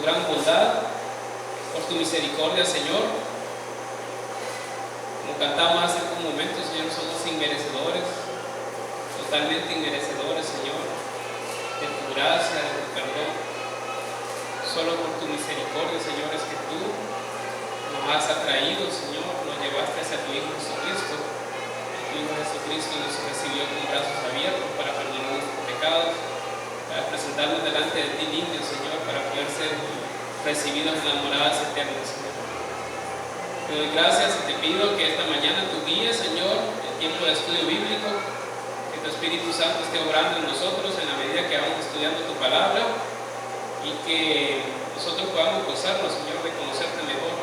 gran bondad, por tu misericordia, Señor. Como cantamos hace un momento, Señor, somos inmerecedores, totalmente inmerecedores, Señor, de tu gracia, de tu perdón. Solo por tu misericordia, Señor, es que tú nos has atraído, Señor, nos llevaste hacia tu Hijo Jesucristo. Tu Hijo Jesucristo nos recibió con brazos abiertos para perdonar nuestros pecados, para presentarnos delante de ti limpios, Señor, para poder ser recibidos en las moradas eternas, Señor. Te doy gracias y te pido que esta mañana tú guíes, Señor, el tiempo de estudio bíblico, que tu Espíritu Santo esté obrando en nosotros en la medida que vamos estudiando tu palabra y que nosotros podamos gozarnos, Señor, de conocerte mejor,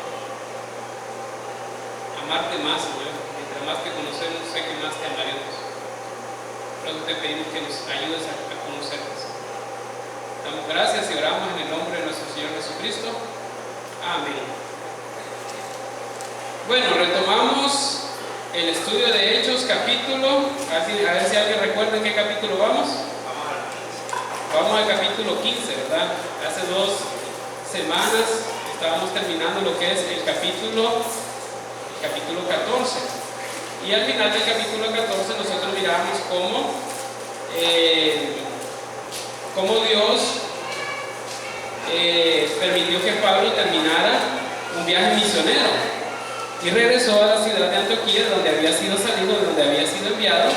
amarte más, Señor. Mientras más te conocemos, sé que más te amaremos. Por eso te pedimos que nos ayudes a conocerte. Damos gracias y oramos en el nombre de nuestro Señor Jesucristo. Amén. Bueno, retomamos el estudio de Hechos, capítulo, a ver si alguien recuerda en qué capítulo vamos. Vamos al capítulo 15, ¿verdad? Hace 2 semanas estábamos terminando lo que es el capítulo 14. Y al final del capítulo 14 nosotros miramos cómo Dios permitió que Pablo terminara un viaje misionero y regresó a la ciudad de Antioquía, donde había sido salido, donde había sido enviado.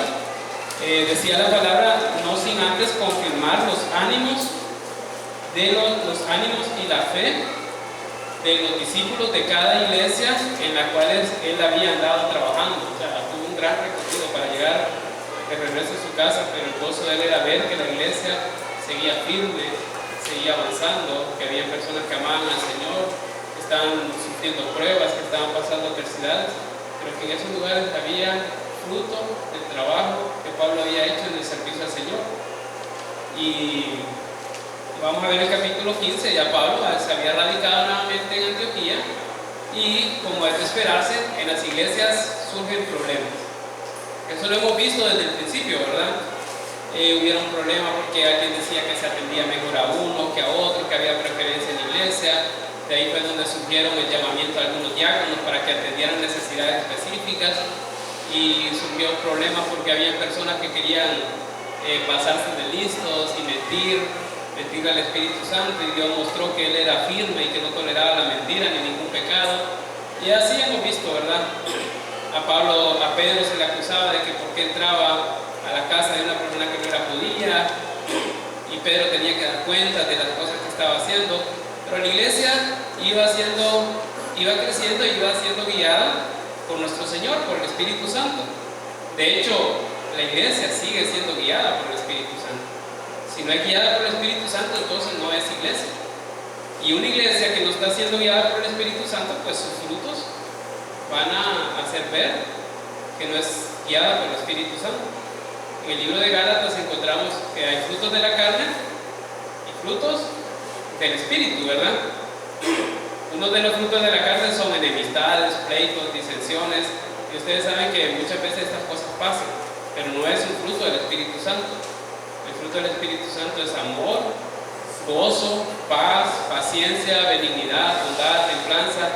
Decía la palabra, no sin antes confirmar los ánimos y la fe de los discípulos de cada iglesia en la cual él había andado trabajando. O sea, tuvo un gran recorrido para llegar de regreso a su casa, pero el gozo de él era ver que la iglesia seguía firme, seguía avanzando, que había personas que amaban al Señor, que estaban sufriendo pruebas, que estaban pasando adversidades, pero que en esos lugares había fruto del trabajo que Pablo había hecho en el servicio al Señor. Y vamos a ver el capítulo 15, ya Pablo se había radicado nuevamente en Antioquía y, como es de esperarse, en las iglesias surgen problemas. Eso lo hemos visto desde el principio, ¿verdad? Hubieron problemas porque alguien decía que se atendía mejor a uno que a otro, que había preferencia en la iglesia. De ahí fue donde surgieron el llamamiento a algunos diáconos para que atendieran necesidades específicas, y surgió problemas porque había personas que querían pasarse de listos y mentir al Espíritu Santo, y Dios mostró que él era firme y que no toleraba la mentira ni ningún pecado. Y así hemos visto, ¿verdad? A Pedro se le acusaba de que por qué entraba a la casa de una persona que no era judía, y Pedro tenía que dar cuenta de las cosas que estaba haciendo. Pero la iglesia iba creciendo y iba siendo guiada por nuestro Señor, por el Espíritu Santo. De hecho, la iglesia sigue siendo guiada por el Espíritu Santo. Si no es guiada por el Espíritu Santo, entonces no es iglesia. Y una iglesia que no está siendo guiada por el Espíritu Santo, pues sus frutos van a hacer ver que no es guiada por el Espíritu Santo. En el libro de Gálatas encontramos que hay frutos de la carne y frutos del Espíritu, ¿verdad? Uno de los frutos de la carne son enemistades, pleitos, disensiones, y ustedes saben que muchas veces estas cosas pasan, pero no es un fruto del Espíritu Santo. El fruto del Espíritu Santo es amor, gozo, paz, paciencia, benignidad, bondad, templanza.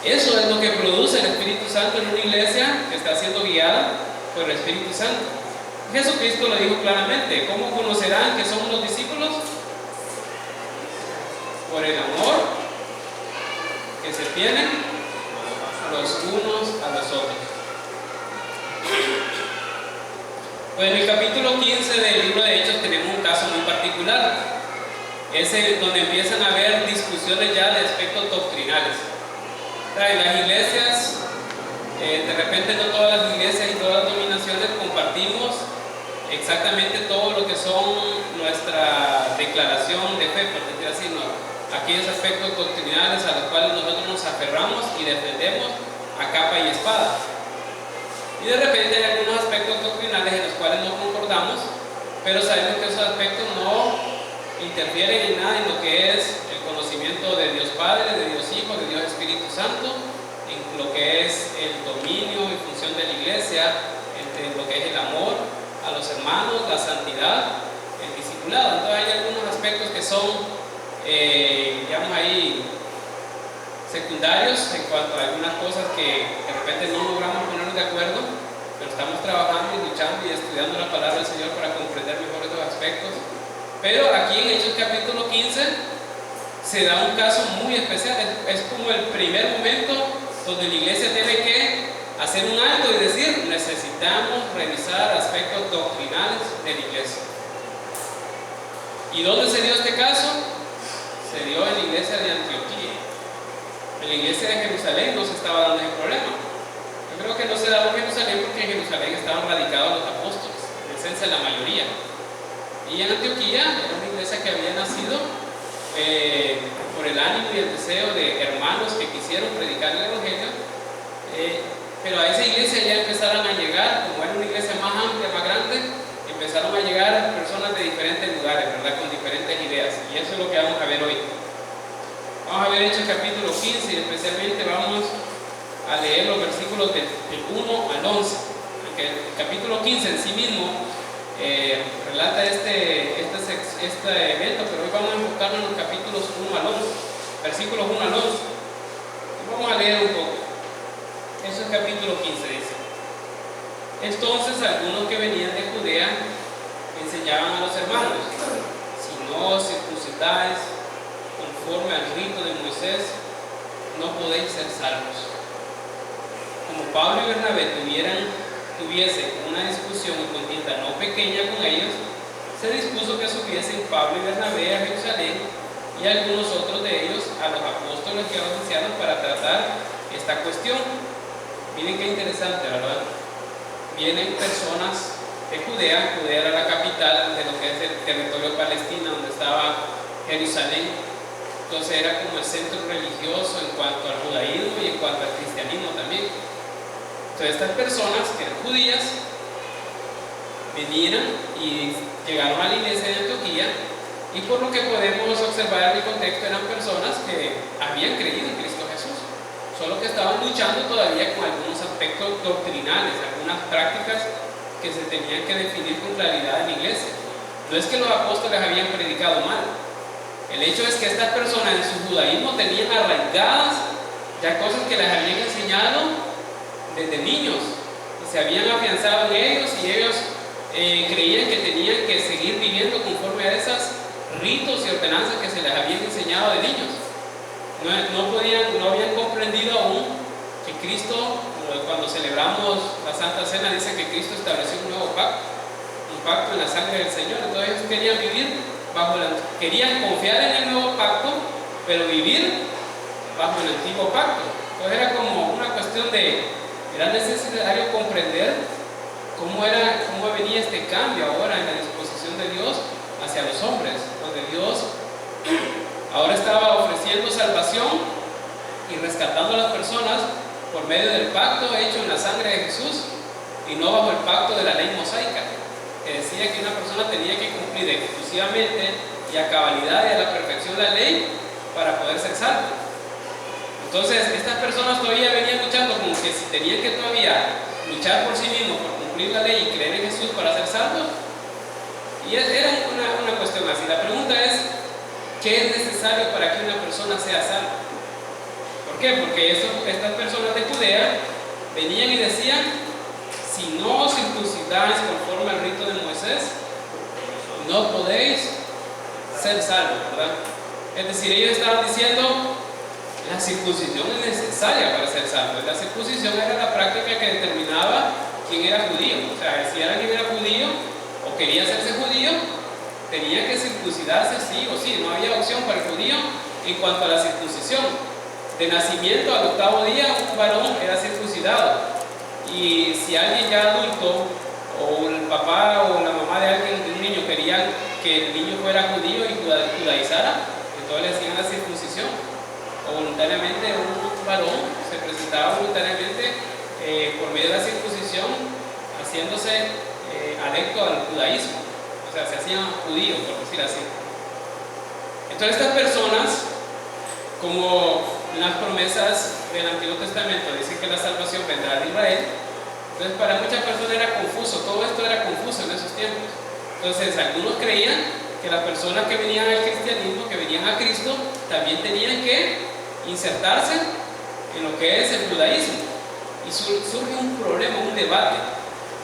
Eso es lo que produce el Espíritu Santo en una iglesia que está siendo guiada por el Espíritu Santo. Jesucristo lo dijo claramente: ¿cómo conocerán que somos los discípulos? Por el amor que se tienen los unos a los otros. Pues en el capítulo 15 del libro de Hechos tenemos un caso muy particular. Es donde empiezan a haber discusiones ya de aspectos doctrinales. En las iglesias, de repente no todas las iglesias y todas las denominaciones compartimos exactamente todo lo que son nuestra declaración de fe, por decir así, ¿no? Aquellos aspectos doctrinales a los cuales nosotros nos aferramos y defendemos a capa y espada. Y de repente hay algunos aspectos doctrinales en los cuales no concordamos, pero sabemos que esos aspectos no interfieren en nada en lo que es el conocimiento de Dios Padre, de Dios Hijo, de Dios Espíritu Santo, en lo que es el dominio y función de la iglesia, entre lo que es el amor a los hermanos, la santidad, el discipulado. Entonces hay algunos aspectos que son digamos ahí, secundarios en cuanto a algunas cosas que de repente no logramos ponernos de acuerdo, pero estamos trabajando y luchando y estudiando la palabra del Señor para comprender mejor estos aspectos. Pero aquí en Hechos capítulo 15 se da un caso muy especial, es como el primer momento donde la iglesia tiene que hacer un alto y decir: necesitamos revisar aspectos doctrinales de la iglesia. ¿Y dónde se dio este caso? Se dio en la iglesia de Antioquía. En la iglesia de Jerusalén no se estaba dando ese problema. Yo creo que no se daba en Jerusalén porque en Jerusalén estaban radicados los apóstoles, en esencia la mayoría. Y en Antioquía era una iglesia que había nacido por el ánimo y el deseo de hermanos que quisieron predicar el evangelio, pero a esa iglesia ya empezaron a llegar, como era una iglesia más amplia, más grande, empezaron a llegar personas de diferentes lugares, ¿verdad? Con diferentes ideas, y eso es lo que vamos a ver hoy. Vamos a ver Hechos capítulo 15 y especialmente vamos a leer los versículos del 1 al 11, aunque el capítulo 15 en sí mismo relata este evento, pero hoy vamos a enfocarnos en los capítulos 1 al 11, versículos 1 al 11. Y vamos a leer un poco. Eso es capítulo 15, dice: entonces algunos que venían de Judea enseñaban a los hermanos: si no os circuncidáis conforme al rito de Moisés, no podéis ser salvos. Como Pablo y Bernabé tuviesen una discusión y contienda no pequeña con ellos, se dispuso que subiesen Pablo y Bernabé a Jerusalén y algunos otros de ellos a los apóstoles y a los ancianos para tratar esta cuestión. Miren qué interesante, ¿verdad? Vienen personas de Judea. Judea era la capital de lo que es el territorio palestino, donde estaba Jerusalén. Entonces era como el centro religioso en cuanto al judaísmo y en cuanto al cristianismo también. Entonces estas personas que eran judías vinieron y llegaron a la iglesia de Antioquía, y por lo que podemos observar en el contexto eran personas que habían creído en Cristo Jesús, solo que estaban luchando todavía con algunos aspectos doctrinales, algunas prácticas que se tenían que definir con claridad en la iglesia. No es que los apóstoles habían predicado mal. El hecho es que estas personas en su judaísmo tenían arraigadas ya cosas que les habían enseñado desde niños, y se habían afianzado en ellos, y ellos creían que tenían que seguir viviendo conforme a esos ritos y ordenanzas que se les habían enseñado de niños. No habían comprendido aún que Cristo, cuando celebramos la Santa Cena, dice que Cristo estableció un nuevo pacto, un pacto en la sangre del Señor. Entonces ellos querían vivir querían confiar en el nuevo pacto, pero vivir bajo el antiguo pacto. Entonces era como una cuestión era necesario comprender cómo venía este cambio ahora en la disposición de Dios hacia los hombres, donde Dios ahora estaba ofreciendo salvación y rescatando a las personas por medio del pacto hecho en la sangre de Jesús, y no bajo el pacto de la ley mosaica, que decía que una persona tenía que cumplir exclusivamente y a cabalidad y a la perfección la ley para poder ser salvo. Entonces estas personas todavía venían luchando como que si tenían que todavía luchar por sí mismos, por cumplir la ley y creer en Jesús para ser salvos. Y era una cuestión así. La pregunta es: ¿qué es necesario para que una persona sea salva? ¿Por qué? Porque estas personas de Judea venían y decían: si no os circuncidáis conforme al rito de Moisés, no podéis ser salvos, ¿verdad? Es decir, ellos estaban diciendo: la circuncisión es necesaria para ser salvo. La circuncisión era la práctica que determinaba quién era judío. O sea, si alguien era judío o quería hacerse judío, tenía que circuncidarse sí o sí. No había opción para el judío en cuanto a la circuncisión. De nacimiento al 8º día un varón era circuncidado. Y si alguien ya adulto, o el papá o la mamá de un niño querían que el niño fuera judío y judaizara, entonces le hacían la circuncisión. O voluntariamente un varón se presentaba voluntariamente por medio de la circuncisión, haciéndose adepto al judaísmo. O sea, se hacían judíos, por decir así. Entonces estas personas, como las promesas del Antiguo Testamento dicen que la salvación vendrá de Israel, entonces para muchas personas era confuso, todo esto era confuso en esos tiempos. Entonces algunos creían que las personas que venían al cristianismo, que venían a Cristo, también tenían que insertarse en lo que es el judaísmo. Y surge un problema, un debate.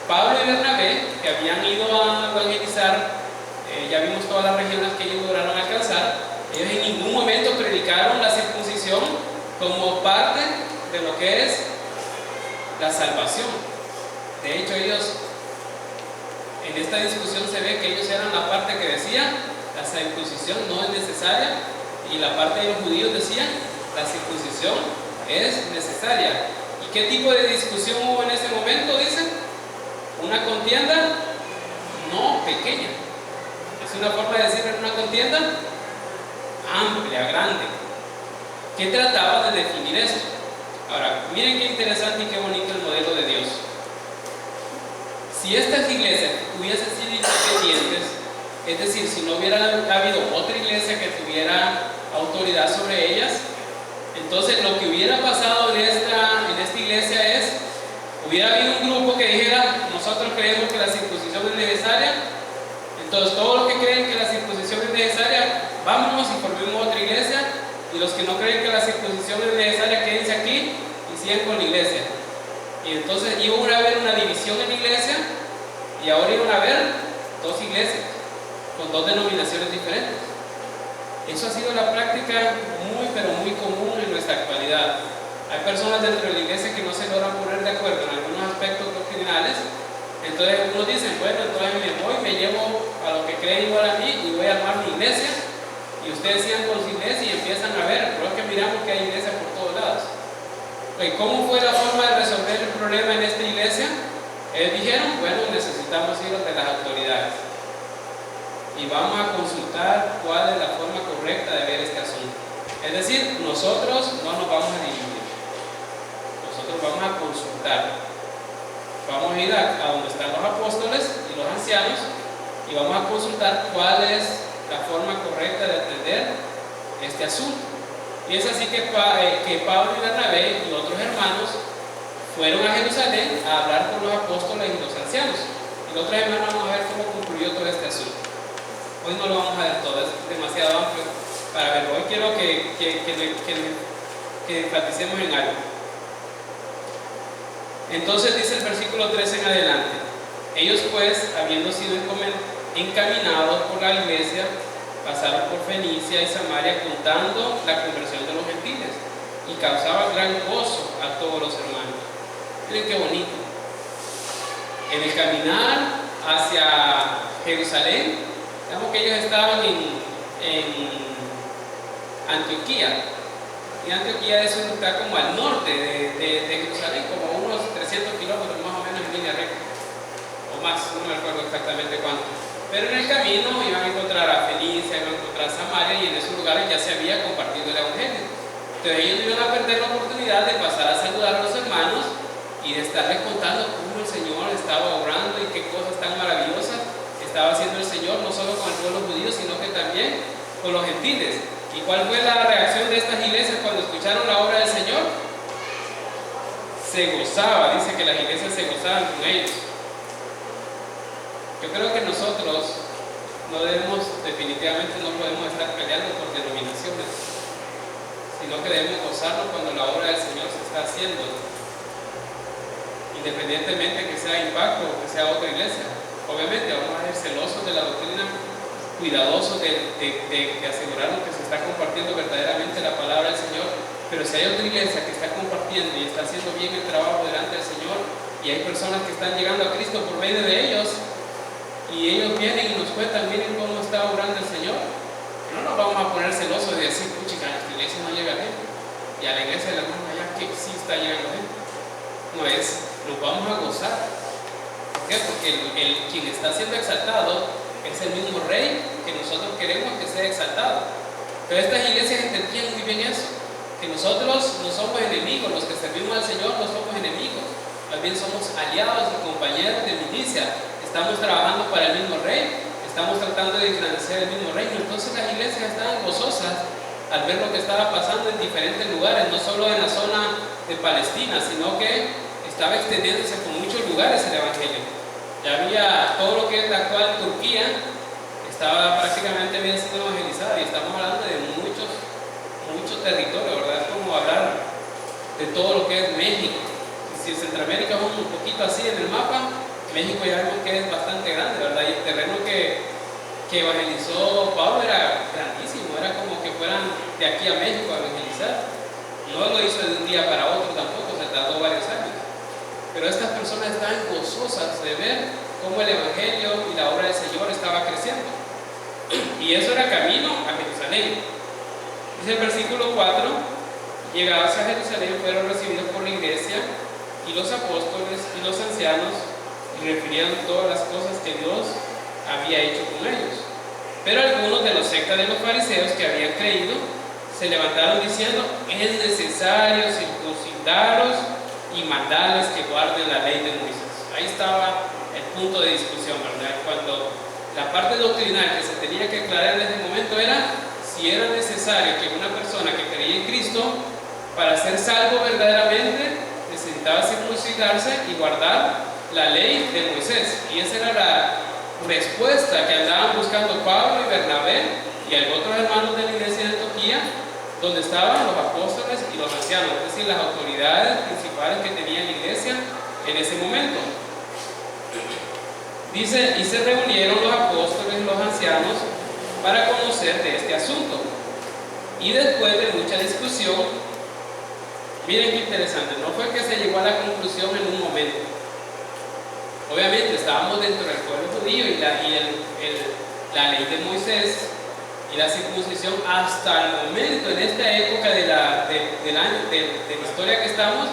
Pablo y Bernabé, que habían ido a evangelizar, ya vimos todas las regiones que ellos lograron alcanzar, ellos en ningún momento predicaron la circuncisión como parte de lo que es la salvación. De hecho, ellos, en esta discusión se ve que ellos eran la parte que decía la circuncisión no es necesaria, y la parte de los judíos decían la circuncisión es necesaria. ¿Y qué tipo de discusión hubo en ese momento? Dicen, una contienda no pequeña, es una forma de decir una contienda amplia, grande, que trataba de definir esto. Ahora, miren qué interesante y qué bonito el modelo de Dios. Si estas iglesias hubiesen sido independientes, es decir, si no hubiera habido otra iglesia que tuviera autoridad sobre ellas, entonces lo que hubiera pasado en esta iglesia es, hubiera habido un grupo que dijera, nosotros creemos que la circuncisión es necesaria, entonces todos los que creen que la circuncisión es necesaria, vámonos y formemos otra iglesia, y los que no creen que la circuncisión es necesaria, quédense aquí y sigan con la iglesia. Y entonces iba a haber una división en la iglesia, y ahora iban a haber dos iglesias con dos denominaciones diferentes. Eso ha sido la práctica muy, pero muy común en nuestra actualidad. Hay personas dentro de la iglesia que no se logran poner de acuerdo en algunos aspectos doctrinales. Entonces unos dicen, bueno, entonces me voy, me llevo a lo que creen igual a mí y voy a armar mi iglesia, y ustedes sigan con su iglesia y empiezan a ver, pero es que miramos que hay iglesias por todos lados. ¿Y cómo fue la forma de resolver el problema en esta iglesia? Ellos dijeron, bueno, necesitamos ir ante las autoridades y vamos a consultar cuál es la forma correcta de ver este asunto. Es decir, nosotros no nos vamos a dividir, nosotros vamos a consultar, vamos a ir a donde están los apóstoles y los ancianos y vamos a consultar cuál es la forma correcta de atender este asunto. Y es así que Pablo y Bernabé y otros hermanos fueron a Jerusalén a hablar con los apóstoles y los ancianos. Y los otros hermanos vamos a ver cómo concluyó todo este asunto. Hoy no lo vamos a ver todo, es demasiado amplio para verlo. Hoy quiero que enfaticemos en algo. Entonces dice el versículo 13 en adelante: ellos pues, habiendo sido encaminados por la iglesia, pasaron por Fenicia y Samaria contando la conversión de los gentiles, y causaba gran gozo a todos los hermanos. Miren qué bonito. En el caminar hacia Jerusalén, digamos que ellos estaban en Antioquía, y Antioquía está como al norte de Jerusalén, como unos 300 kilómetros más o menos en línea recta, o más, no me acuerdo exactamente cuánto. Pero en el camino iban a encontrar a Fenicia, iban a encontrar a Samaria, y en esos lugares ya se había compartido el evangelio. Entonces ellos no iban a perder la oportunidad de pasar a saludar a los hermanos y de estarles contando cómo el Señor estaba obrando y qué cosas tan maravillosas estaba haciendo el Señor, no solo con el pueblo judío, sino que también con los gentiles. ¿Y cuál fue la reacción de estas iglesias cuando escucharon la obra del Señor? Se gozaba, dice que las iglesias se gozaban con ellos. Yo creo que nosotros definitivamente no podemos estar peleando por denominaciones, sino que debemos gozarnos cuando la obra del Señor se está haciendo, independientemente que sea Impacto o que sea otra iglesia. Obviamente vamos a ser celosos de la doctrina, cuidadosos de asegurarnos que se está compartiendo verdaderamente la palabra del Señor, pero si hay otra iglesia que está compartiendo y está haciendo bien el trabajo delante del Señor, y hay personas que están llegando a Cristo por medio de ellos, y ellos vienen y nos cuentan, miren cómo está obrando el Señor, no nos vamos a poner celosos de decir, puchica, a esta iglesia no llega gente, y a la iglesia de la hermana allá que sí está llegando gente. No es, nos vamos a gozar. ¿Por qué? Porque quien está siendo exaltado es el mismo Rey que nosotros queremos que sea exaltado. Pero estas iglesias entendían muy bien eso, que nosotros no somos enemigos, los que servimos al Señor no somos enemigos, más bien somos aliados y compañeros de milicia. Estamos trabajando para el mismo Rey, estamos tratando de engrandecer el mismo reino. Entonces las iglesias estaban gozosas al ver lo que estaba pasando en diferentes lugares, no solo en la zona de Palestina, sino que estaba extendiéndose por muchos lugares el evangelio. Ya había todo lo que es la actual Turquía, estaba prácticamente bien siendo evangelizada, y estamos hablando de mucho territorio, ¿verdad? Es como hablar de todo lo que es México. Si Centroamérica es un poquito así en el mapa, México ya vemos que es bastante grande, ¿verdad? Y el terreno que evangelizó Pablo era grandísimo, era como que fueran de aquí a México a evangelizar. No lo hizo de un día para otro tampoco, se tardó varios años. Pero estas personas estaban gozosas de ver cómo el Evangelio y la obra del Señor estaba creciendo. Y eso era camino a Jerusalén. Dice el versículo 4: llegados a Jerusalén fueron recibidos por la iglesia y los apóstoles y los ancianos, y refirieron todas las cosas que Dios había hecho con ellos. Pero algunos de los sectas de los fariseos que habían creído se levantaron diciendo: es necesario circuncidaros y mandarles que guarden la ley de Moisés. Ahí estaba el punto de discusión, ¿verdad? Cuando la parte doctrinal que se tenía que aclarar en ese momento era si era necesario que una persona que creía en Cristo, para ser salvo verdaderamente, necesitaba circuncidarse y guardar la ley de Moisés. Y esa era la respuesta que andaban buscando Pablo y Bernabé y otros hermanos de la iglesia de Antioquía, donde estaban los apóstoles y los ancianos, es decir, las autoridades principales que tenía la iglesia en ese momento. Dice: y se reunieron los apóstoles y los ancianos para conocer de este asunto. Y después de mucha discusión, miren qué interesante, no fue que se llegó a la conclusión en un momento. Obviamente estábamos dentro del pueblo judío y la ley de Moisés y la circuncisión hasta el momento, en esta época de la historia que estamos,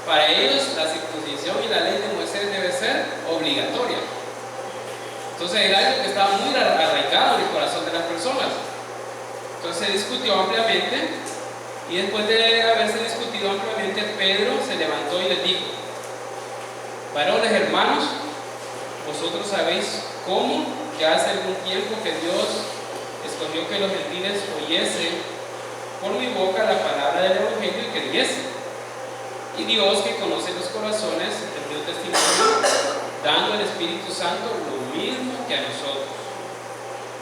para ellos la circuncisión y la ley de Moisés debe ser obligatoria. Entonces era algo que estaba muy arraigado en el corazón de las personas. Entonces se discutió ampliamente, y después de haberse discutido ampliamente, Pedro se levantó y les dijo: varones hermanos, vosotros sabéis cómo ya hace algún tiempo que Dios escogió que los gentiles oyesen por mi boca la palabra del Evangelio y creyesen. Y Dios, que conoce los corazones, te dio testimonio, dando al Espíritu Santo lo mismo que a nosotros.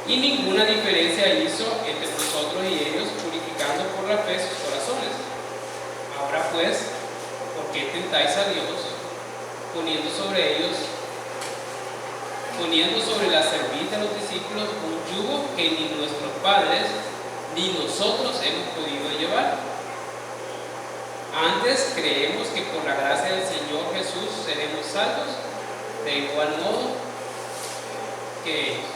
Y ninguna diferencia hizo entre nosotros y ellos, purificando por la fe sus corazones. Ahora pues, ¿por qué tentáis a Dios, poniendo sobre la cerviz de los discípulos un yugo que ni nuestros padres ni nosotros hemos podido llevar? Antes creemos que por la gracia del Señor Jesús seremos salvos, de igual modo que ellos.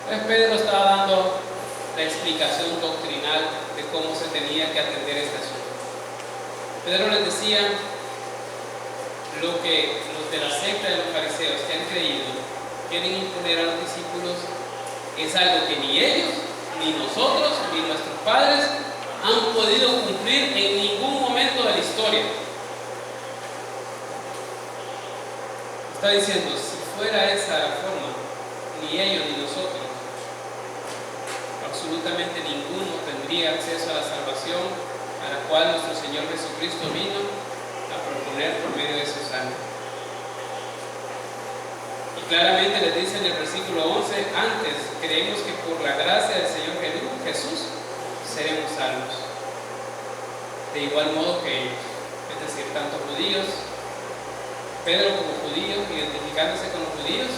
Pues Pedro estaba dando la explicación doctrinal de cómo se tenía que atender este asunto. Pedro les decía: lo que los de la secta de los fariseos que han creído quieren imponer a los discípulos es algo que ni ellos, ni nosotros, ni nuestros padres han podido cumplir en ningún momento de la historia. Está diciendo: si fuera esa la forma, ni ellos ni nosotros, absolutamente ninguno tendría acceso a la salvación a la cual nuestro Señor Jesucristo vino a proponer por medio de su sangre. Y claramente les dice en el versículo 11: antes creemos que por la gracia del Señor Jesús seremos salvos, de igual modo que ellos, es decir, tanto judíos. Pedro, como judío, identificándose con los judíos,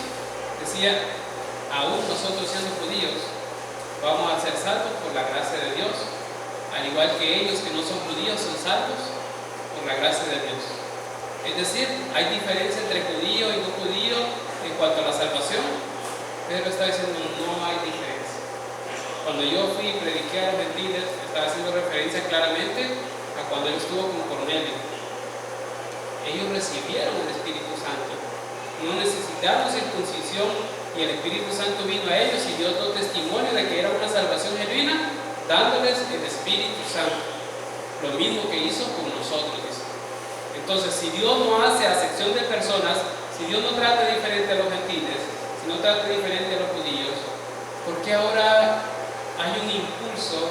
decía: aún nosotros siendo judíos vamos a ser salvos por la gracia de Dios, al igual que ellos que no son judíos son salvos por la gracia de Dios. Es decir, hay diferencia entre judío y no judío en cuanto a la salvación. Pedro está diciendo: no hay diferencia. Cuando yo fui y prediqué a los gentiles, estaba haciendo referencia claramente a cuando él estuvo con Cornelio. Ellos recibieron el Espíritu Santo, no necesitaron circuncisión, y el Espíritu Santo vino a ellos y dio todo testimonio de que era una salvación genuina, dándoles el Espíritu Santo. Lo mismo que hizo con nosotros, dice. Entonces, si Dios no hace acepción de personas, si Dios no trata diferente a los gentiles, si no trata diferente a los judíos, ¿por qué ahora hay un impulso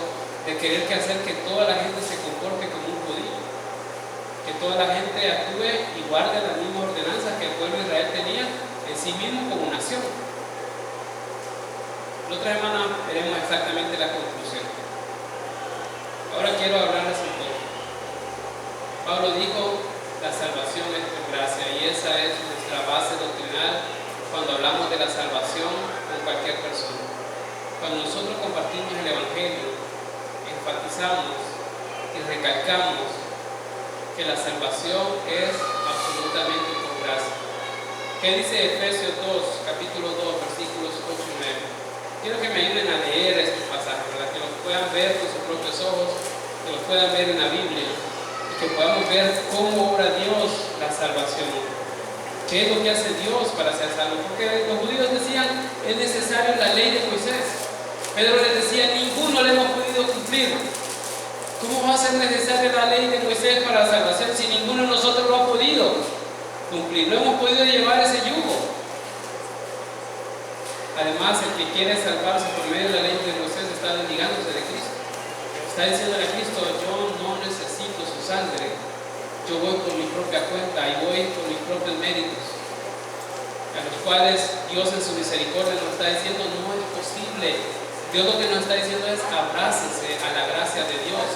de querer hacer que toda la gente se comporte como un judío? Que toda la gente actúe y guarde las mismas ordenanzas que el pueblo de Israel tenía en sí mismo como nación. La otra semana veremos exactamente la conclusión. Ahora quiero hablarles un poco. Pablo dijo, la salvación es por gracia, y esa es nuestra base doctrinal cuando hablamos de la salvación con cualquier persona. Cuando nosotros compartimos el Evangelio, enfatizamos y recalcamos que la salvación es absolutamente por gracia. ¿Qué dice Efesios 2, capítulo 2, versículos 8 y 9? Quiero que me ayuden a leer estos pasajes, para que los puedan ver con sus propios ojos, que los puedan ver en la Biblia, y que podamos ver cómo obra Dios la salvación. ¿Qué es lo que hace Dios para ser salvo? Porque los judíos decían, es necesaria la ley de Moisés. Pedro les decía, ninguno le hemos podido cumplir. ¿Cómo va a ser necesaria la ley de Moisés para la salvación si ninguno de nosotros lo ha podido cumplir? No hemos podido llevar ese yugo. Además, el que quiere salvarse por medio de la ley de Moisés está desligándose de Cristo. Está diciendo a Cristo, yo no necesito su sangre. Yo voy por mi propia cuenta y voy por mis propios méritos, a los cuales Dios en su misericordia nos está diciendo, no es posible. Dios lo que nos está diciendo es, abrácese a la gracia de Dios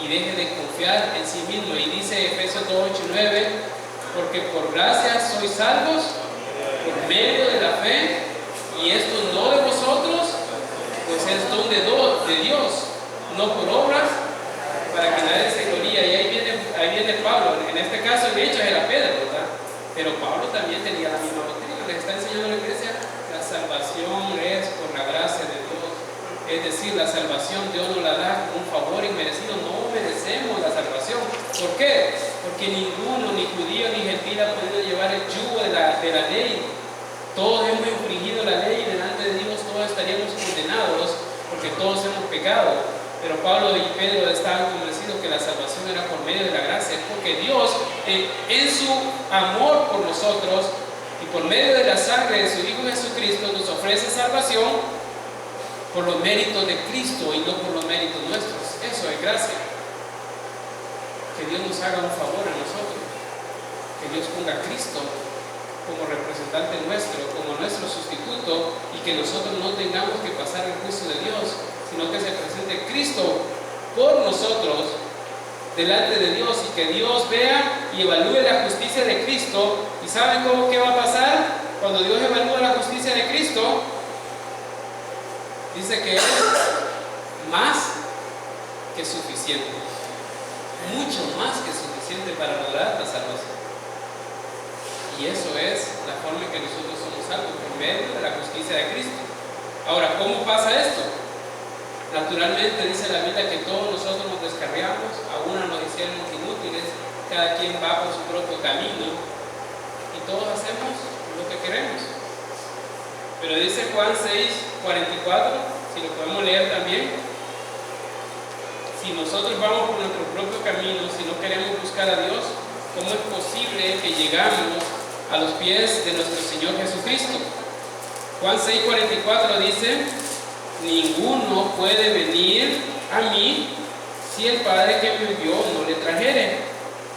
y deje de confiar en sí mismo. Y dice Efesios 2, 8 y 9, porque por gracia sois salvos por medio de la fe, y esto no de vosotros, pues es don de Dios, no por obras, para que nadie se gloríe. Y ahí viene Pablo. En este caso, de hecho, era Pedro, ¿verdad? Pero Pablo también tenía la misma doctrina. Le está enseñando a la iglesia, la salvación es por la gracia de Dios. Es decir, la salvación Dios nos la da como un favor inmerecido. No merecemos la salvación. ¿Por qué? Porque ninguno, ni judío ni gentil, ha podido llevar el yugo de la ley. Todos hemos infringido la ley y delante de Dios todos estaríamos condenados porque todos hemos pecado. Pero Pablo y Pedro estaban convencidos que la salvación era por medio de la gracia, porque Dios en su amor por nosotros y por medio de la sangre de su Hijo Jesucristo nos ofrece salvación por los méritos de Cristo y no por los méritos nuestros. Eso es gracia. Que Dios nos haga un favor a nosotros, que Dios ponga a Cristo como representante nuestro, como nuestro sustituto, y que nosotros no tengamos que pasar el juicio de Dios, sino que se presente Cristo por nosotros delante de Dios, y que Dios vea y evalúe la justicia de Cristo. ¿Y saben qué va a pasar cuando Dios evalúa la justicia de Cristo? Dice que es más que suficiente, mucho más que suficiente para lograr la salvación. Y eso es la forma en que nosotros somos salvos, por medio de la justicia de Cristo. Ahora, ¿cómo pasa esto? Naturalmente dice la Biblia que todos nosotros nos descarriamos, a uno nos hicieron inútiles, cada quien va por su propio camino y todos hacemos lo que queremos. Pero dice Juan 6:44, si lo podemos leer también, si nosotros vamos por nuestro propio camino, si no queremos buscar a Dios, ¿cómo es posible que llegamos a los pies de nuestro Señor Jesucristo? Juan 6:44 dice, ninguno puede venir a mí si el Padre que me envió no le trajere,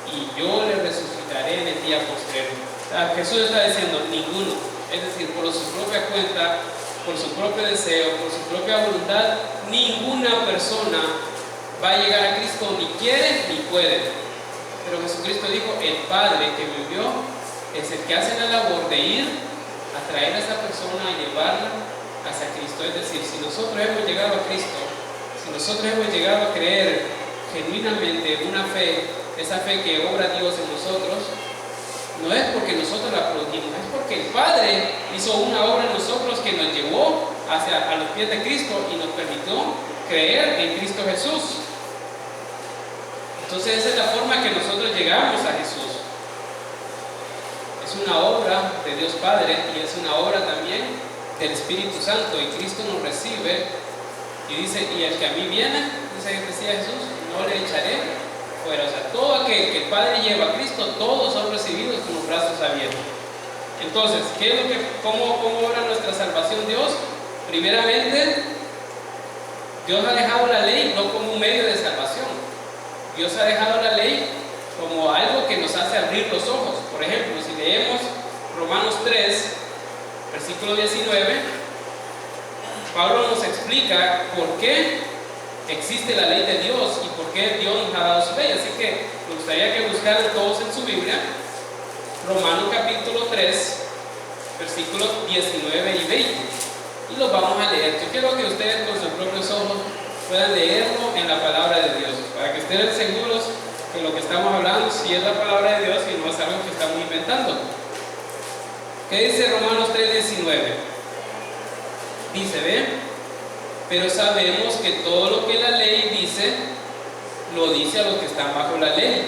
y yo le resucitaré en el día postrero. Jesús está diciendo ninguno, es decir, por su propia cuenta, por su propio deseo, por su propia voluntad, ninguna persona va a llegar a Cristo, ni quiere ni puede. Pero Jesucristo dijo, el Padre que me envió es el que hace la labor de ir a traer a esa persona y llevarla hacia Cristo. Es decir, si nosotros hemos llegado a Cristo, si nosotros hemos llegado a creer genuinamente una fe, esa fe que obra Dios en nosotros, no es porque nosotros la produjimos, es porque el Padre hizo una obra en nosotros que nos llevó a los pies de Cristo y nos permitió creer en Cristo Jesús. Entonces esa es la forma que nosotros llegamos a Jesús. Es una obra de Dios Padre y es una obra también del Espíritu Santo, y Cristo nos recibe y dice, y el que a mí viene, decía Jesús, no le echaré fuera. O sea, todo aquel que el Padre lleva a Cristo, todos son recibidos con los brazos abiertos. Entonces, ¿cómo obra nuestra salvación Dios? Primeramente, Dios ha dejado la ley no como un medio de salvación. Dios ha dejado la ley como algo que nos hace abrir los ojos. Por ejemplo, si leemos Romanos 3, versículo 19, Pablo nos explica por qué existe la ley de Dios y por qué Dios nos ha dado su ley. Así que me gustaría que buscaran todos en su Biblia Romanos capítulo 3, versículos 19 y 20. Y los vamos a leer. Yo quiero que ustedes con sus propios ojos puedan leerlo en la palabra de Dios, para que estén seguros que lo que estamos hablando sí es la palabra de Dios y no es algo que estamos inventando. ¿Qué dice Romanos 3:19? Dice, ¿ve? Pero sabemos que todo lo que la ley dice, lo dice a los que están bajo la ley,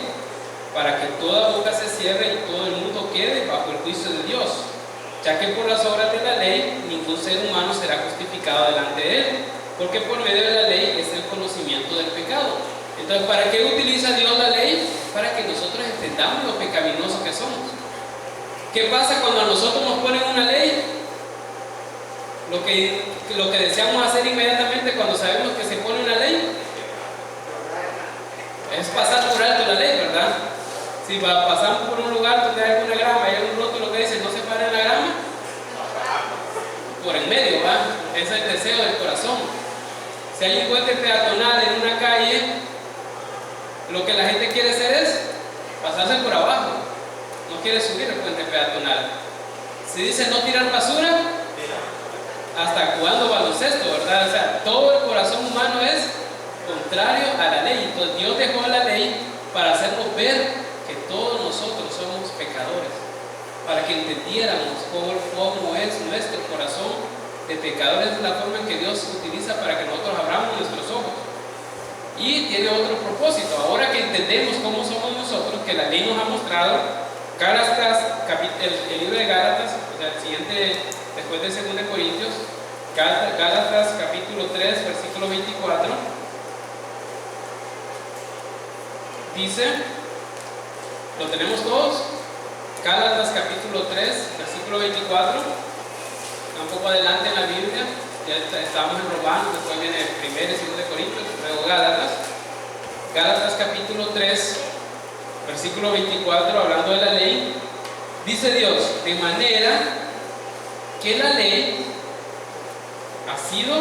para que toda boca se cierre y todo el mundo quede bajo el juicio de Dios, ya que por las obras de la ley ningún ser humano será justificado delante de él, porque por medio de la ley es el conocimiento del pecado. Entonces, ¿para qué utiliza Dios la ley? Para que nosotros entendamos lo pecaminosos que somos. ¿Qué pasa cuando a nosotros nos ponen una ley? Lo que deseamos hacer inmediatamente cuando sabemos que se pone una ley es pasar por alto la ley, ¿verdad? Si pasamos por un lugar donde hay una grama y hay un rótulo que dice no se pare en la grama, por en medio, ¿va? Ese es el deseo del corazón. Si hay un puente peatonal en una calle, lo que la gente quiere hacer es pasarse por abajo, no quiere subir el puente peatonal. Si dice no tirar basura, hasta jugando baloncesto, ¿verdad? O sea, todo el corazón humano es contrario a la ley. Entonces Dios dejó la ley para hacernos ver que todos nosotros somos pecadores, para que entendiéramos cómo es nuestro corazón de pecadores, es la forma en que Dios utiliza para que nosotros abramos nuestros ojos. Y tiene otro propósito. Ahora que entendemos cómo somos nosotros, que la ley nos ha mostrado, Gálatas, el libro de Gálatas, o sea, el siguiente, después de 2 Corintios, Gálatas capítulo 3, versículo 24, dice, ¿lo tenemos todos? Gálatas capítulo 3, versículo 24, un poco adelante en la Biblia, ya estamos en Romanos, después viene 1 y 2 Corintios, luego Gálatas. Gálatas capítulo 3, versículo 24, hablando de la ley, dice Dios, de manera que la ley ha sido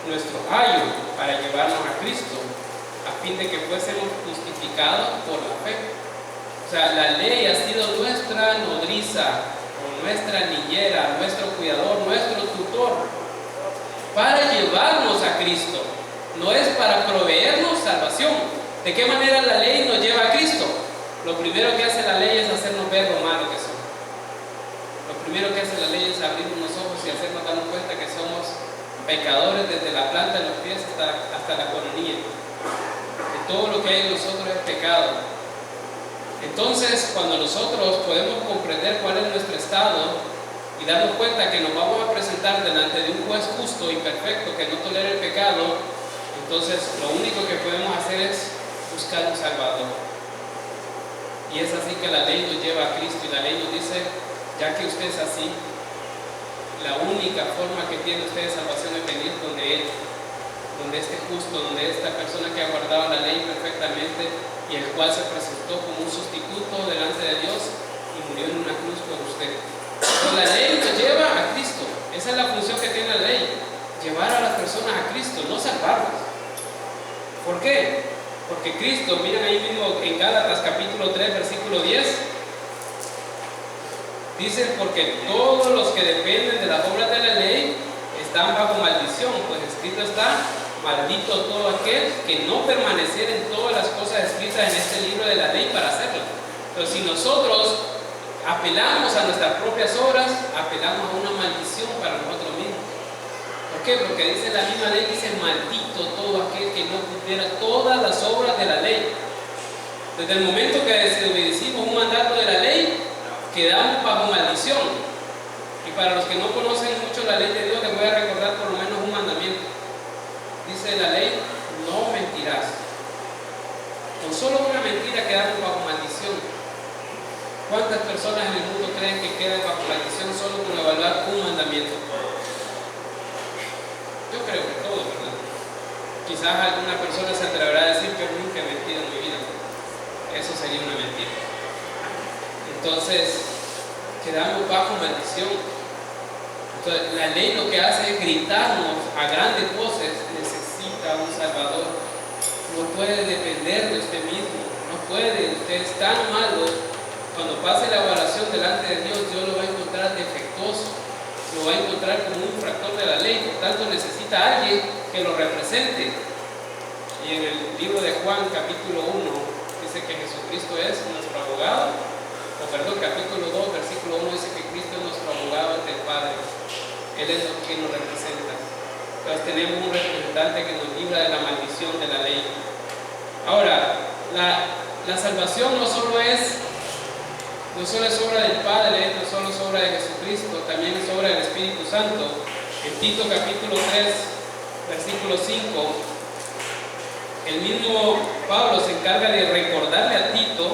nuestro ayo para llevarnos a Cristo, a fin de que fuésemos justificados por la fe. O sea, la ley ha sido nuestra nodriza, o nuestra niñera, nuestro cuidador, nuestro tutor, para llevarnos a Cristo. No es para proveernos salvación. ¿De qué manera la ley nos lleva a Cristo? Lo primero que hace la ley es hacernos ver lo malo que somos. Lo primero que hace la ley es abrirnos los ojos y hacernos darnos cuenta que somos pecadores desde la planta de los pies hasta la coronilla. Que todo lo que hay en nosotros es pecado. Entonces, cuando nosotros podemos comprender cuál es nuestro estado y darnos cuenta que nos vamos a presentar delante de un juez justo y perfecto que no tolera el pecado, entonces lo único que podemos hacer es buscar un Salvador. Y es así que la ley nos lleva a Cristo, y la ley nos dice, ya que usted es así, la única forma que tiene usted de salvación es venir donde Él, donde este justo, donde esta persona que ha guardado la ley perfectamente y el cual se presentó como un sustituto delante de Dios y murió en una cruz por usted. Pero la ley nos lleva a Cristo. Esa es la función que tiene la ley, llevar a las personas a Cristo, no salvarlas. ¿Por qué? Porque Cristo, miren ahí mismo en Gálatas capítulo 3, versículo 10, dice, porque todos los que dependen de las obras de la ley están bajo maldición, pues escrito está, maldito todo aquel que no permaneciera en todas las cosas escritas en este libro de la ley para hacerlo. Entonces, si nosotros apelamos a nuestras propias obras, apelamos a una maldición para nosotros mismos. ¿Por qué? Porque dice la misma ley, dice maldito todo aquel que no cumpliera todas las obras de la ley. Desde el momento que desobedecimos un mandato de la ley, quedamos bajo maldición. Y para los que no conocen mucho la ley de Dios, les voy a recordar por lo menos un mandamiento. Dice la ley, no mentirás. Con solo una mentira quedamos bajo maldición. ¿Cuántas personas en el mundo creen que quedan bajo maldición solo con evaluar un mandamiento? Yo creo que todos, ¿verdad? Quizás alguna persona se atreverá a decir que nunca he mentido en mi vida. Eso sería una mentira. Entonces, quedamos bajo maldición. Entonces, la ley lo que hace es gritarnos a grandes voces: necesita un Salvador. No puede depender de usted mismo, no puede, usted es tan malo. Cuando pase la evaluación delante de Dios lo va a encontrar defectuoso, lo va a encontrar como un infractor de la ley, por tanto necesita a alguien que lo represente. Y en el libro de Juan, capítulo 1, dice que Jesucristo es nuestro abogado, capítulo 2, versículo 1 dice que Cristo es nuestro abogado ante el Padre. Él es quien nos representa. Entonces tenemos un representante que nos libra de la maldición de la ley. Ahora, la salvación no solo es obra del Padre, no solo es obra de Jesucristo, también es obra del Espíritu Santo. En Tito capítulo 3, versículo 5, el mismo Pablo se encarga de recordarle a Tito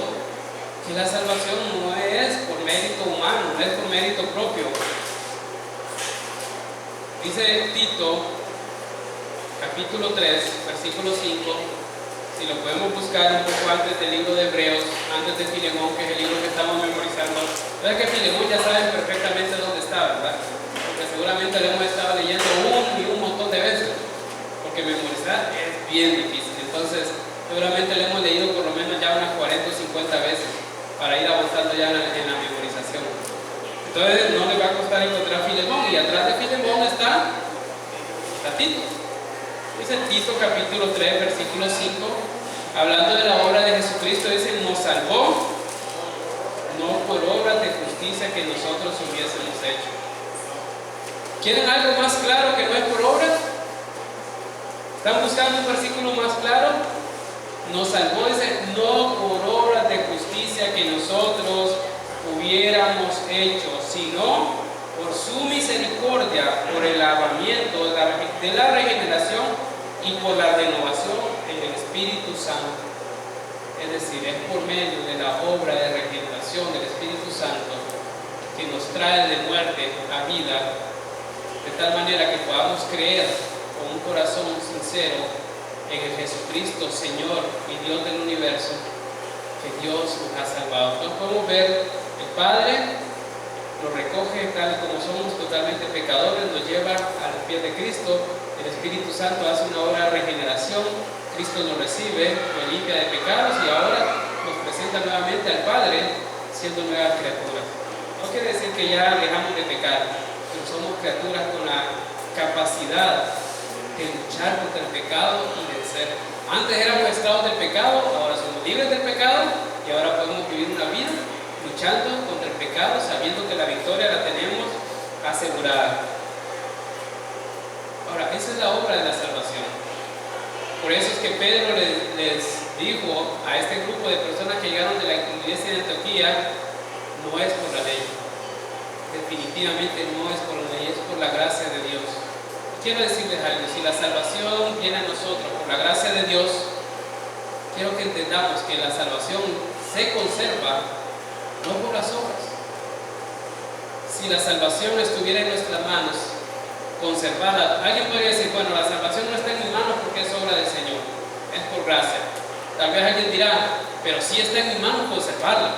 que la salvación no es por mérito humano, no es por mérito propio. Dice Tito capítulo 3, versículo 5, si lo podemos buscar un poco antes del libro de Hebreos, antes de Filemón, que es el libro que estamos memorizando. ¿Verdad que Filemón ya saben perfectamente dónde está, verdad? Porque seguramente lo hemos estado leyendo un montón de veces, porque memorizar es bien difícil. Entonces, seguramente lo hemos leído por lo menos ya unas 40 o 50 veces para ir avanzando ya en la memorización. Entonces, no les va a costar encontrar Filemón, y atrás de Filemón está Tito. Dice Tito capítulo 3, versículo 5, hablando de la obra de Jesucristo, dice: nos salvó no por obras de justicia que nosotros hubiésemos hecho. ¿Quieren algo más claro que no es por obras? ¿Están buscando un versículo más claro? Nos salvó, dice, no por obras de justicia que nosotros hubiéramos hecho, sino por su misericordia, por el lavamiento de la regeneración y por la renovación en el Espíritu Santo. Es decir, es por medio de la obra de regeneración del Espíritu Santo que nos trae de muerte a vida, de tal manera que podamos creer con un corazón sincero en el Jesucristo, Señor y Dios del universo, que Dios nos ha salvado. Entonces podemos ver el Padre nos recoge tal como somos, totalmente pecadores, nos lleva al pie de Cristo. El Espíritu Santo hace una obra de regeneración, Cristo nos recibe, nos limpia de pecados y ahora nos presenta nuevamente al Padre siendo nuevas criaturas. No quiere decir que ya dejamos de pecar, pero somos criaturas con la capacidad de luchar contra el pecado y vencer. Antes éramos esclavos del pecado, ahora somos libres del pecado y ahora podemos vivir una vida luchando contra el pecado, sabiendo que la victoria la tenemos asegurada. Ahora, esa es la obra de la salvación. Por eso es que Pedro les dijo a este grupo de personas que llegaron de la iglesia de Antioquía: no es por la ley, definitivamente no es por la ley, es por la gracia de Dios. Quiero decirles algo: si la salvación viene a nosotros por la gracia de Dios, quiero que entendamos que la salvación se conserva no por las obras. Si la salvación estuviera en nuestras manos, conservada, alguien podría decir: bueno, la salvación no está en mis manos porque es obra del Señor, es por gracia. Tal vez alguien dirá: pero sí está en mis manos conservarla,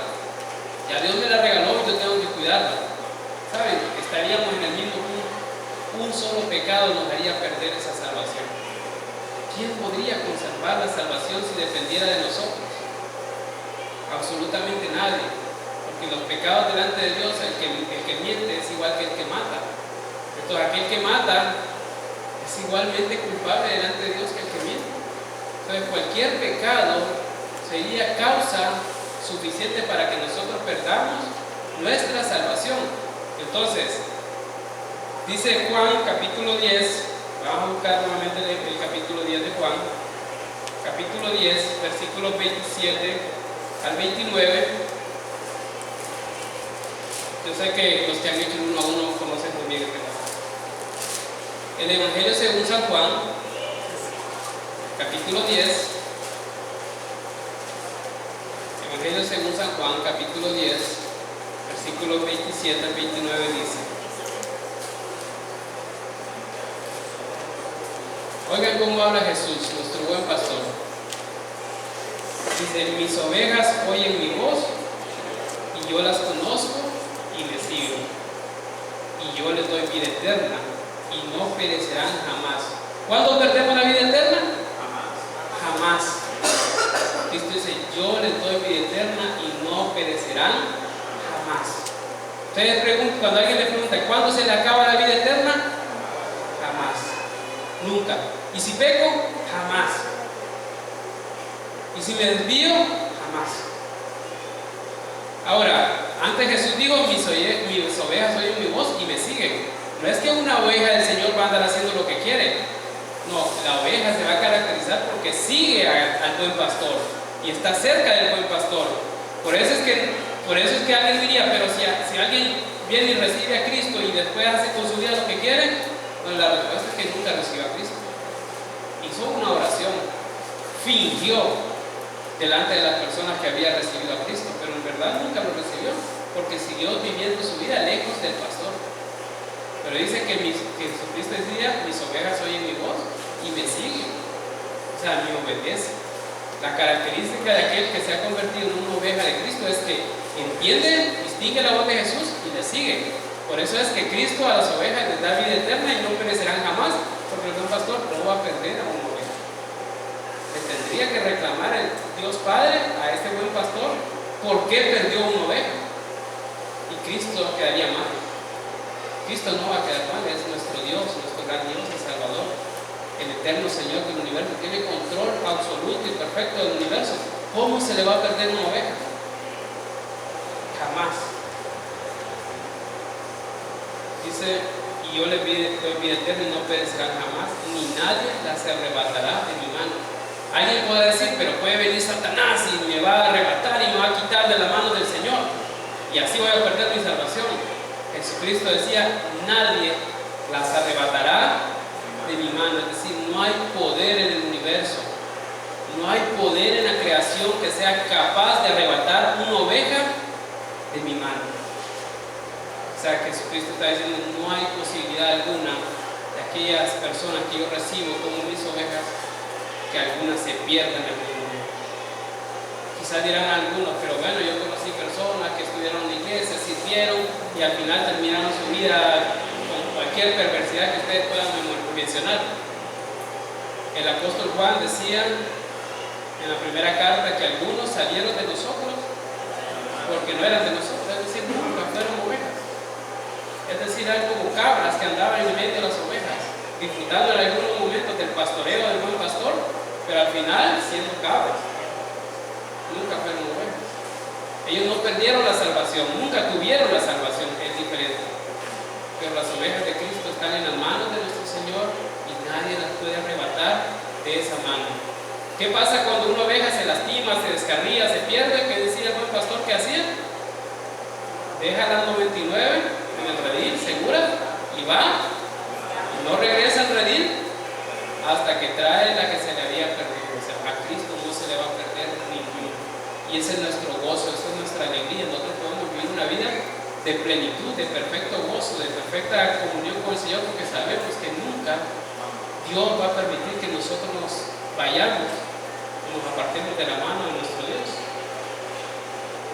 ya Dios me la regaló y yo tengo que cuidarla. ¿Saben? Estaríamos en el mismo punto. Un solo pecado nos haría perder esa salvación. ¿Quién podría conservar la salvación si dependiera de nosotros? Absolutamente nadie. Porque los pecados delante de Dios, el que miente es igual que el que mata. Entonces aquel que mata es igualmente culpable delante de Dios que el que miente. Entonces cualquier pecado sería causa suficiente para que nosotros perdamos nuestra salvación. Entonces, dice Juan capítulo 10, vamos a buscar nuevamente el capítulo 10 de Juan, capítulo 10, versículos 27 al 29. Yo sé que los que han hecho el 1 a 1 conocen muy bien este pasaje. El Evangelio según San Juan, capítulo 10. Evangelio según San Juan, capítulo 10, versículos 27 al 29 dice: oigan cómo habla Jesús, nuestro buen pastor. Dice: mis ovejas oyen mi voz y yo las conozco y me siguen. y yo les doy vida eterna y no perecerán jamás. ¿Cuándo perdemos la vida eterna? Jamás. Cristo dice, yo les doy vida eterna y no perecerán jamás. Ustedes preguntan, cuando alguien le pregunta, ¿cuándo se le acaba la vida eterna? Jamás. Nunca. ¿Y si peco? Jamás. ¿Y si me desvío? Jamás. Ahora, antes Jesús dijo, mis ovejas oyen mi voz y me siguen. No es que una oveja del Señor va a andar haciendo lo que quiere. No, la oveja se va a caracterizar porque sigue al buen pastor y está cerca del buen pastor. Por eso es que alguien diría, pero si alguien viene y recibe a Cristo y después hace con su vida lo que quiere, pues la respuesta es que nunca recibió a Cristo. Hizo una oración, fingió delante de las personas que había recibido a Cristo, pero en verdad nunca lo recibió, porque siguió viviendo su vida lejos del pastor. Pero dice que Jesucristo decía, mis ovejas oyen mi voz y me siguen, o sea, me obedece. La característica de aquel que se ha convertido en una oveja de Cristo es que entiende, distingue la voz de Jesús y le sigue. Por eso es que Cristo a las ovejas les da vida eterna y no perecerán jamás, porque el buen pastor no va a perder a una oveja. Le tendría que reclamar el Dios Padre a este buen pastor por qué perdió una oveja, y Cristo quedaría mal. Cristo no va a quedar mal, es nuestro Dios, nuestro gran Dios, el Salvador, el eterno Señor del universo, tiene control absoluto y perfecto del universo. ¿Cómo se le va a perder una oveja? Jamás. Dice, y yo les doy vida eterna y no perecerán jamás, ni nadie las arrebatará de mi mano. Alguien puede decir, pero puede venir Satanás y me va a arrebatar y me va a quitar de la mano del Señor, y así voy a perder mi salvación. Jesucristo decía, nadie las arrebatará de mi mano. Es decir, no hay poder en el universo, no hay poder en la creación que sea capaz de arrebatar una oveja de mi mano. O sea, Jesucristo está diciendo, no hay posibilidad alguna de aquellas personas que yo recibo como mis ovejas, que algunas se pierdan en el mundo. Quizás dirán algunos, pero bueno, yo conocí personas que estuvieron en la iglesia, sirvieron y al final terminaron su vida con cualquier perversidad que ustedes puedan mencionar. El apóstol Juan decía en la primera carta que algunos salieron de nosotros porque no eran de nosotros, es decir, nunca fueron ovejas. Es decir, eran como cabras que andaban en medio de las ovejas, disfrutando en algunos momentos del pastoreo del buen pastor, pero al final siendo cabras. Nunca fueron ovejas. Ellos no perdieron la salvación, nunca tuvieron la salvación, es diferente. Pero las ovejas de Cristo están en las manos de nuestro Señor y nadie las puede arrebatar de esa mano. ¿Qué pasa cuando una oveja se lastima, se descarría, se pierde? ¿Qué decía el buen pastor que hacía? Deja las 99 en el redil, segura, y va, y no regresa al redil hasta que trae la que se le había perdido. O sea, a Cristo no se le va a perder ninguno. Y ese es nuestro gozo, esa es nuestra alegría. Nosotros podemos vivir una vida de plenitud, de perfecto gozo, de perfecta comunión con el Señor, porque sabemos que nunca Dios va a permitir que nosotros nos vayamos, nos apartemos de la mano de nuestro Dios.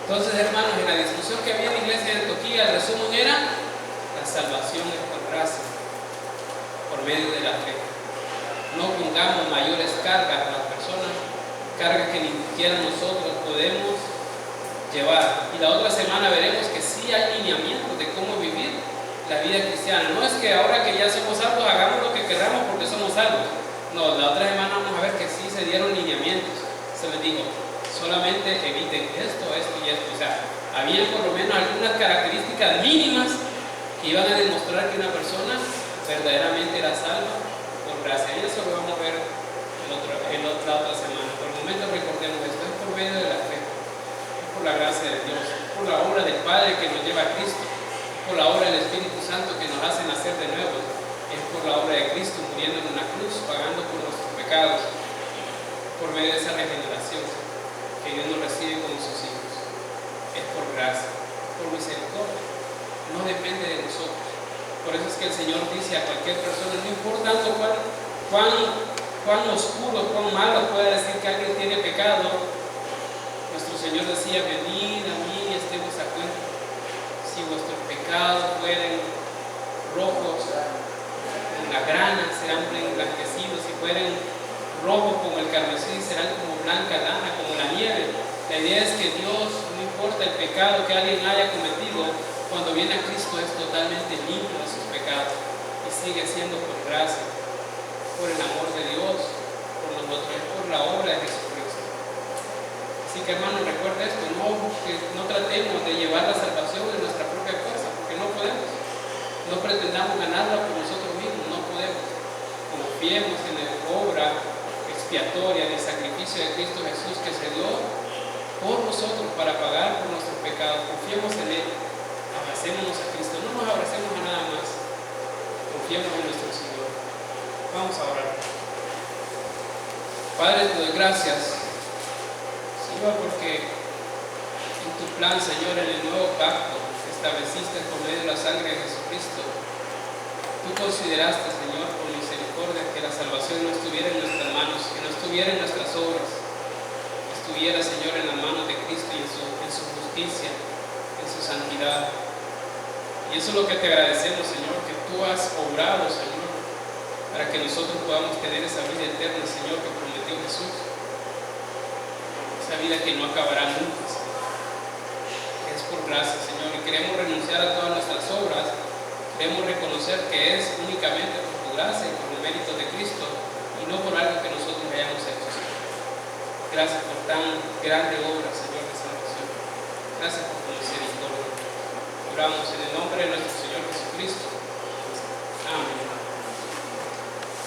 Entonces, hermanos, en la discusión que había en la iglesia de Antioquía, el resumen era: la salvación es por gracia, por medio de la fe. No pongamos mayores cargas a las personas, cargas que ni siquiera nosotros podemos llevar. Y la otra semana veremos que sí hay lineamientos de cómo vivir la vida cristiana. No es que ahora que ya somos salvos hagamos lo que queramos porque somos salvos. No, la otra semana vamos a ver que sí se dieron lineamientos. Se les dijo, solamente eviten esto, esto y esto. O sea, había por lo menos algunas características mínimas que iban a demostrar que una persona verdaderamente era salva por gracia. Y eso lo vamos a ver la otra semana. Por el momento recordemos esto, es por medio de la fe, es por la gracia de Dios, por la obra del Padre que nos lleva a Cristo, por la obra del Espíritu Santo que nos hace nacer de nuevo, es por la obra de Cristo muriendo en una cruz, pagando por nuestros pecados, por medio de esa regeneración que Dios nos recibe como sus hijos. Es por gracia, por misericordia, no depende de nosotros. Por eso es que el Señor dice a cualquier persona, no importa cuán oscuro, cuán malo pueda decir que alguien tiene pecado, nuestro Señor decía, venid a mí y estemos a cuenta. Si vuestros pecados pueden rojos en la grana, serán emblanquecidos. Si fueren rojos como el carmesí, serán como blanca lana, como la nieve. La idea es que Dios, no importa el pecado que alguien haya cometido, cuando viene a Cristo es totalmente limpio de sus pecados y sigue siendo por gracia, por el amor de Dios, por nosotros, por la obra de Jesucristo. Así que, hermanos, recuerda esto, que no tratemos de llevar la salvación en nuestra propia fuerza, porque no podemos. No pretendamos ganarla por nosotros mismos, no podemos. Confiemos en la obra expiatoria del sacrificio de Cristo Jesús que se dio por nosotros para pagar por nuestros pecados. Confiemos en Él, abracémonos a Cristo, no nos abracemos a nada más, confiemos en nuestro Señor. Vamos a orar. Padre, te doy gracias, Señor, porque en tu plan, Señor, en el nuevo pacto que estableciste por medio de la sangre de Jesucristo, tú consideraste, Señor, con misericordia que la salvación no estuviera en nuestras manos, que no estuviera en nuestras obras, estuviera, Señor, en las manos de Cristo y en su justicia, en su santidad. Y eso es lo que te agradecemos, Señor, que tú has obrado, Señor, para que nosotros podamos tener esa vida eterna, Señor, que prometió Jesús. Esa vida que no acabará nunca, Señor. Es por gracia, Señor, y queremos renunciar a todas nuestras obras. Queremos reconocer que es únicamente por tu gracia y por el mérito de Cristo y no por algo que nosotros hayamos hecho, Señor. Gracias por tan grande obra, Señor, de salvación. Gracias por tu misericordia. Oramos en el nombre de nuestro Señor Jesucristo.